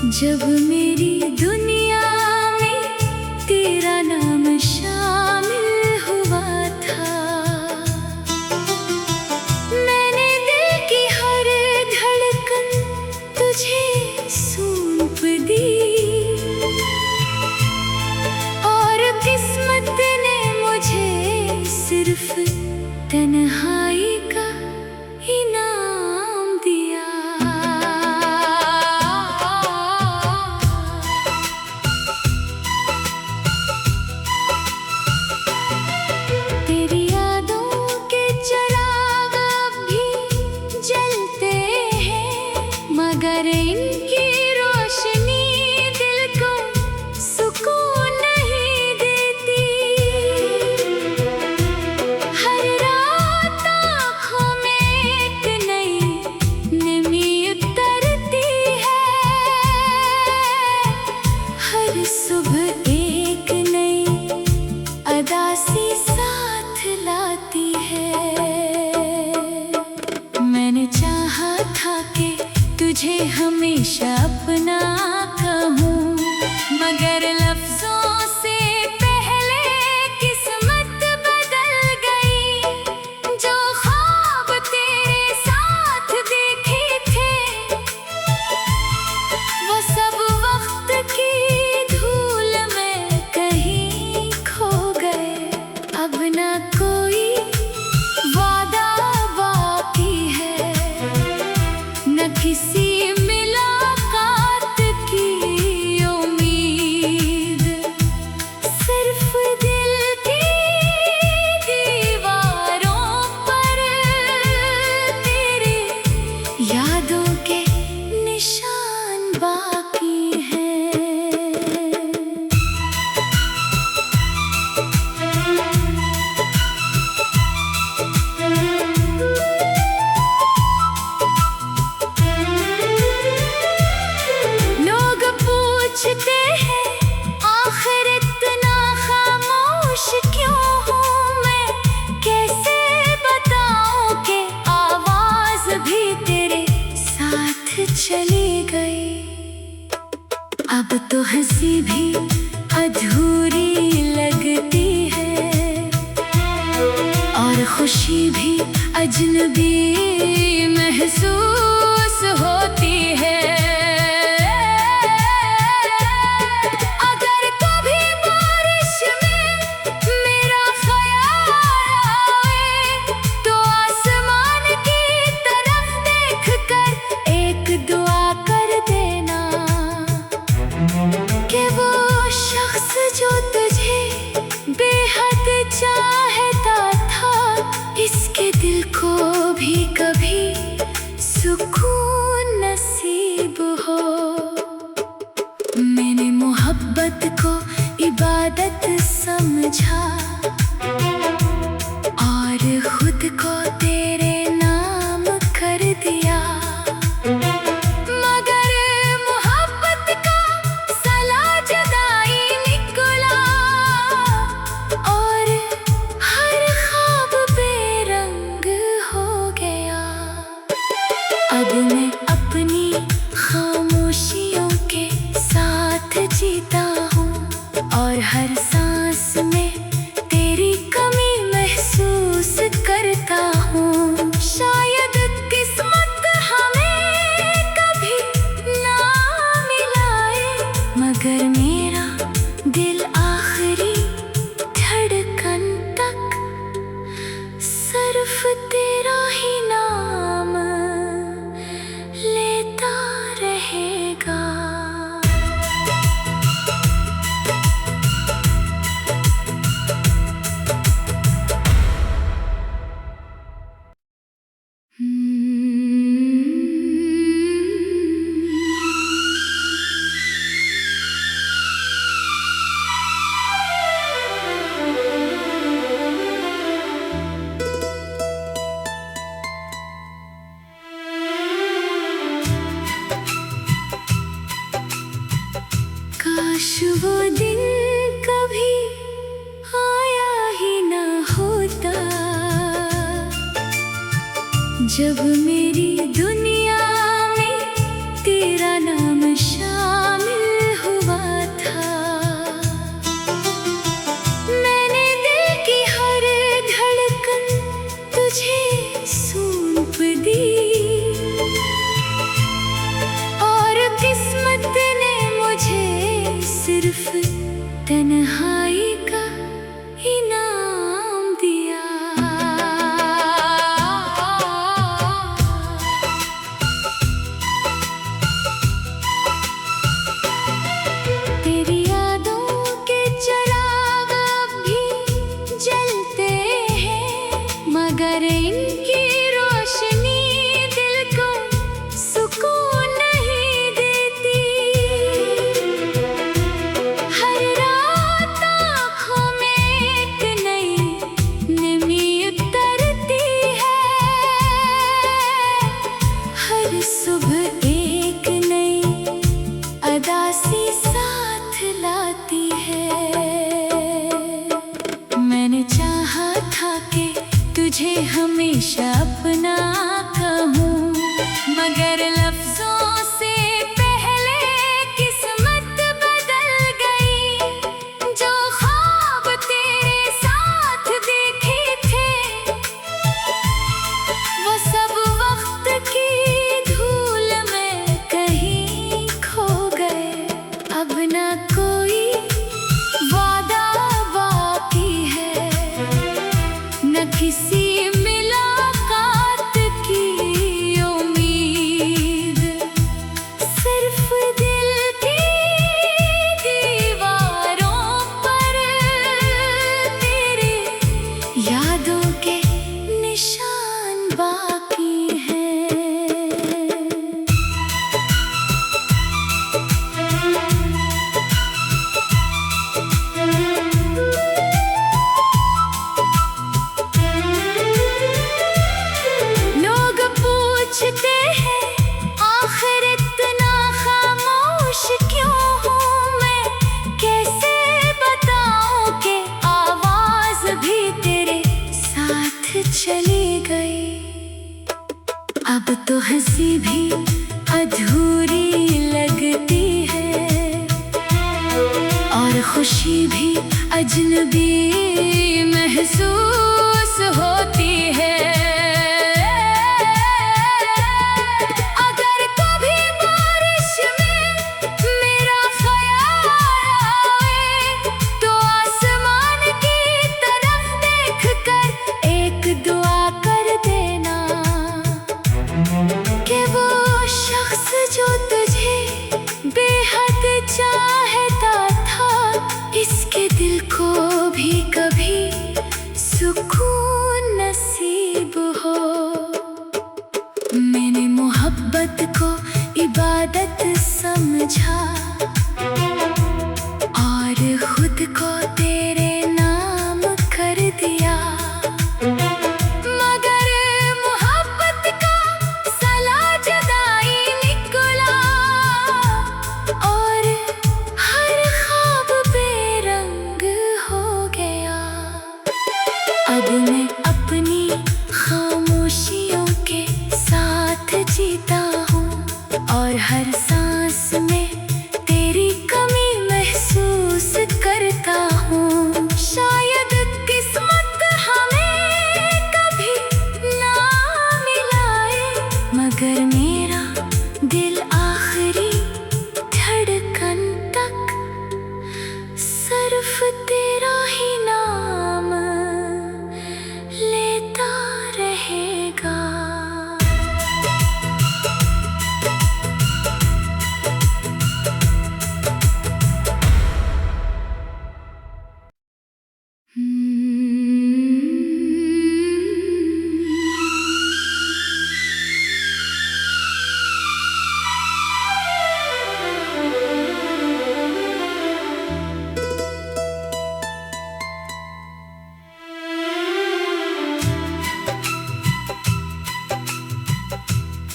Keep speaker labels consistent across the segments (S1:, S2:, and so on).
S1: जब मेरी दुनिया में तेरा नाम शामिल हुआ था, मैंने दिल की हर धड़कन तुझे सौंप दी और किस्मत ने मुझे सिर्फ तन्हाई का इनाम दिया। तेरी यादों के चिराग अब भी जलते हैं, मगर इनकी रोशनी दिल को सुकून नहीं देती। हर रात आँखों में एक नई नमी उतरती है, हर सुबह एक नई अदा सी साथ लाती है। मैंने चाहा था कि तुझे हमेशा अपना कहूँ, मगर लफ्जों से पहले किस्मत बदल गई। जो ख्वाब तेरे साथ देखे थे वो सब वक्त की धूल में कहीं खो गए। अब ना कोई वादा बाकी है, न किसी मुलाकात की उम्मीद, सिर्फ दिल की दीवारों पर तेरे यादों के निशान बाकी हैं। लोग पूछते हैं आखिर इतना खामोश क्यों हूँ मैं, कैसे बताऊँ कि आवाज भी तेरे साथ चली गई। अब तो हंसी भी अधूरी लगती है और खुशी भी अजनबी महसूस होती है। अगर कभी बारिश में मेरा ख्याल आए तो आसमान की तरफ देखकर एक दुआ कर देना कि वो शख्स जो तुझे बेहद चाहता था, इसके दिल को भी कभी सुकून नसीब हो। मैंने मोहब्बत को इबादत समझा और खुद को तेरे नाम कर दिया, मगर मोहब्बत का सला जुदाई निकला और हर ख्वाब बेरंग हो गया। अब मैं अपनी खामोशियों के साथ जीता हूँ और हर सांस में तेरी कमी महसूस करता हूँ। शायद किस्मत हमें कभी ना मिलाए, मगर मेरा दिल आखिरी धड़कन तक सिर्फ तेरा ही नाम लेता रहेगा। काश वो दिन कभी आया ही ना होता, जब मेरी दुनिया में तेरा नाम शामिल उदासी साथ लाती है। मैंने चाहा था कि तुझे हमेशा अपना कहूँ, मगर लफ्जों से पहले किस्मत बदल गई। जो ख्वाब तेरे साथ देखे थे वो सब वक्त की धूल में कहीं खो गए। अब ना कोई वादा बाकी है, न किसी मुलाकात की उम्मीद। सिर्फ दिल की दीवारों पर तेरे यादों के निशान बाकी हैं। लोग पूछते हैं आखिर इतना खामोश क्यों हूँ मैं, कैसे बताऊं कि आवाज भी तेरे साथ चली गई। अब तो हंसी भी अधूरी लगती है और खुशी भी अजनबी महसूस होती है। अगर कभी बारिश में मेरा ख्याल आए तो आसमान की तरफ देख कर एक दुआ कर देना कि वो शख्स जो तुझे बेहद चाहता था, इसके दिल को भी कभी सुकून नसीब हो। मैंने मोहब्बत को इबादत समझा और खुद को तेरे नाम कर दिया, मगर मोहब्बत का सला जुदाई निकला और हर ख्वाब बेरंग हो गया। अब मैं अपनी खामोशियों के साथ जीता हूँ और हर सांस में तेरी कमी महसूस करता हूँ। शायद किस्मत हमें कभी ना मिलाए, मगर मेरा दिल आखिरी धड़कन तक सिर्फ तेरा ही नाम लेता रहेगा।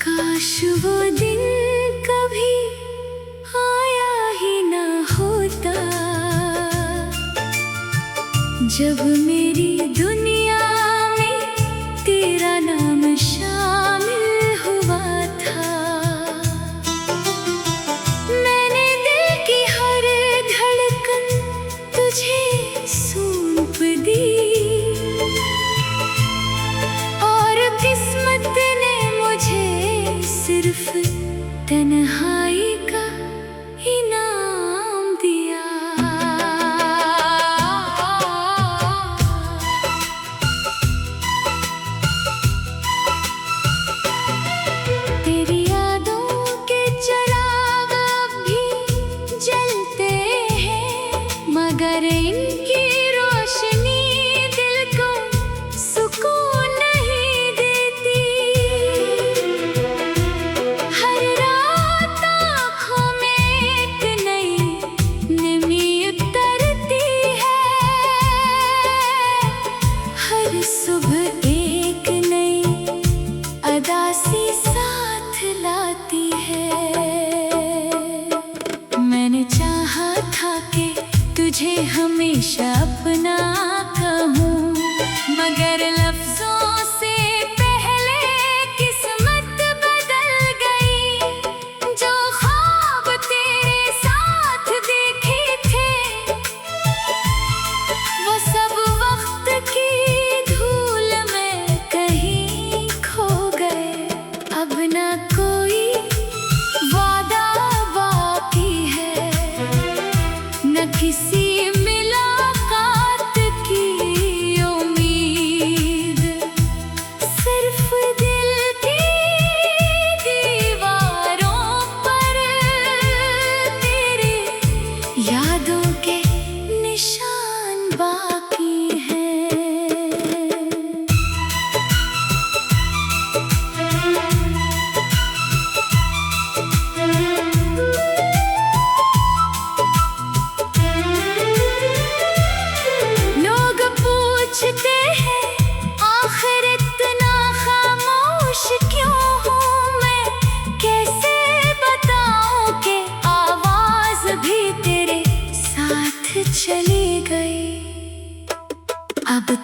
S1: काश वो दिन कभी आया ही ना होता, जब मेरी दुनिया में तेरा नाम शामिल हुआ था। मैंने दिल की हर धड़कन तुझे सौंप दी और किस्मत ने मुझे सिर्फ तन्हाई का इनाम दिया।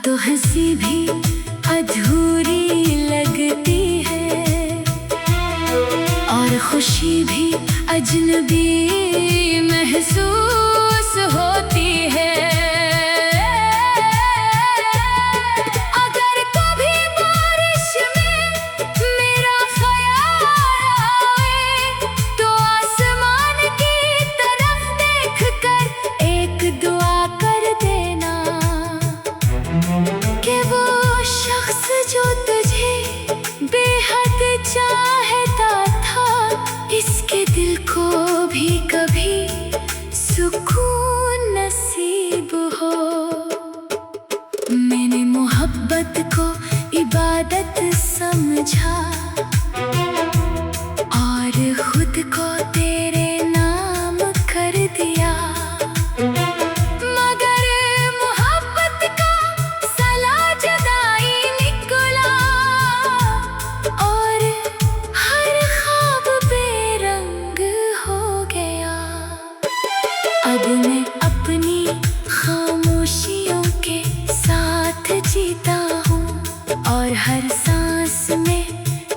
S1: तो हंसी भी अधूरी लगती है और खुशी भी अजनबी महसूस होती है। अगर कभी बारिश में मेरा ख्याल आए तो आसमान की तरफ देखकर एक दुआ कर देना कि वो शख्स जो तुझे बेहद चाहता था इसके दिल को भी कभी सुकून नसीब हो। मैंने मोहब्बत को इबादत समझा और खुद को तेरे नाम कर दिया, मगर मोहब्बत का सला जुदाई निकला और हर ख्वाब बेरंग हो गया। अब मैं अपनी खामोशियों के साथ जीता हूँ और हर सांस में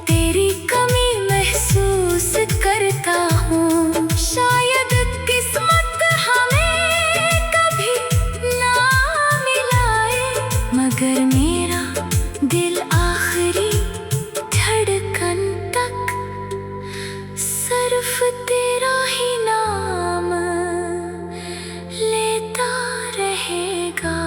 S1: तेरी कमी महसूस करता हूँ। शायद किस्मत हमें कभी ना मिलाए, मगर मेरा दिल आखिरी धड़कन तक सिर्फ तेरा ही नाम लेता रहेगा।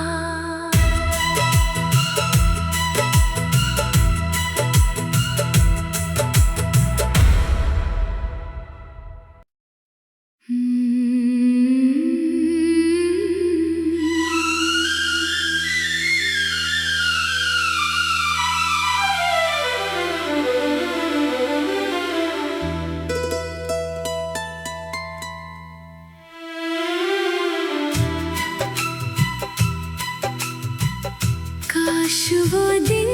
S1: काश वो दिन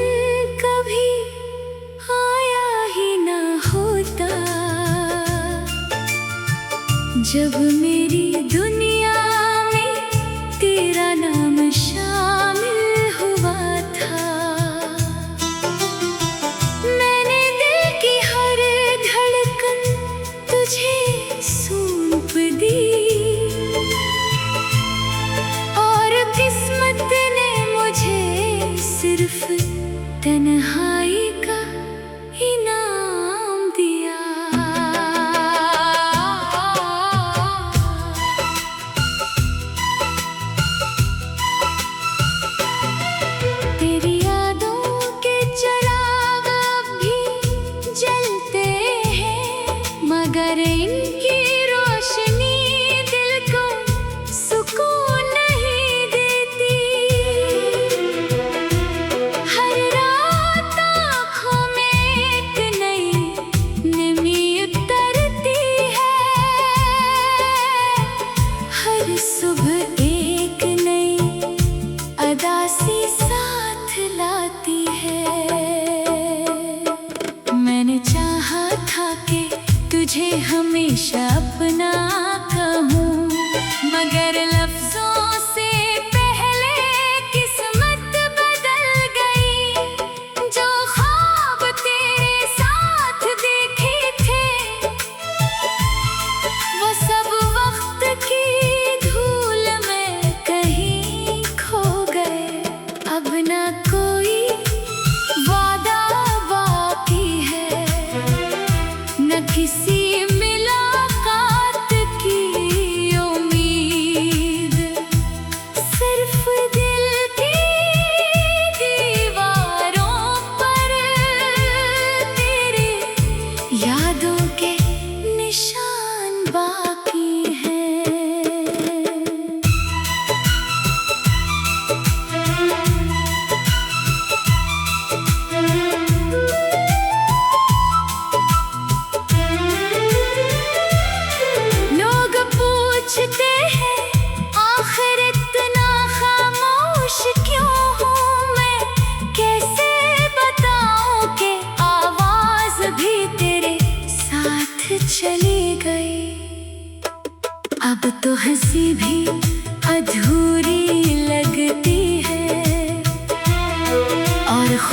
S1: कभी आया ही ना होता जब मेरी दुनिया में तेरा नाम शामिल हुआ था। मैंने दिल की हर धड़कन तुझे सौंप दी और किस्मत ने मुझे सिर्फ तन्हाई का इनाम दिया। तेरी यादों के चिराग अब भी जलते हैं, मगर इनकी रोशनी दिल को सुकून नहीं देती। हर रात आँखों में एक नई नमी उतरती है, हर सुबह एक नई अदा सी साथ लाती है। मैंने चाहा था कि तुझे हमेशा अपना कहूँ, मगर लफ्जों से पहले किस्मत बदल गई। जो ख्वाब तेरे साथ देखे थे वो सब वक्त की धूल में कहीं खो गए। अब ना कोई वादा बाकी है, न किसी मुलाकात की उम्मीद, सिर्फ दिल की दीवारों पर तेरे यादों के निशान बाकी हैं। लोग पूछते हैं आखिर इतना खामोश क्यों हूँ मैं, कैसे बताऊँ कि आवाज भी तेरे साथ चली गई। अब तो हंसी भी अधूरी लगती है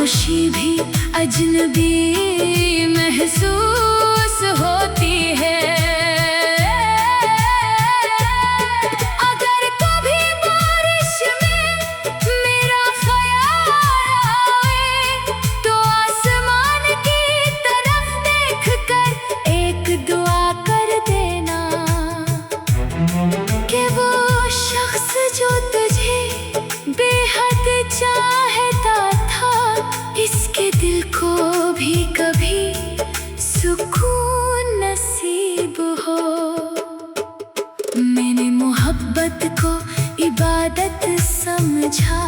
S1: खामोशी भी अजनबी महसूस होती है। अगर कभी बारिश में मेरा ख्याल आए तो आसमान की तरफ देखकर एक दुआ कर देना कि वो शख्स जो तुझे बेहद चाहता था, इसके दिल को भी कभी सुकून नसीब हो। मैंने मोहब्बत को इबादत समझा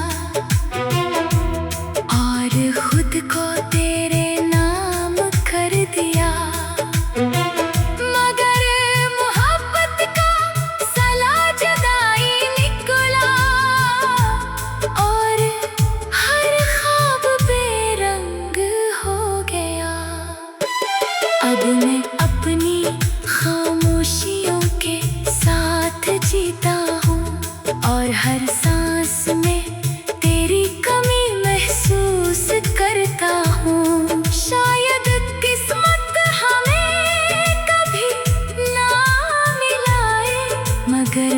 S1: और खुद को तेरे नाम कर दिया, मगर मोहब्बत का सला जुदाई निकला और हर ख्वाब बेरंग हो गया। अब मैं अपनी खामोशियों के साथ जीता हूँ और हर सांस में तेरी कमी महसूस करता हूँ। शायद किस्मत हमें कभी ना मिलाए, मगर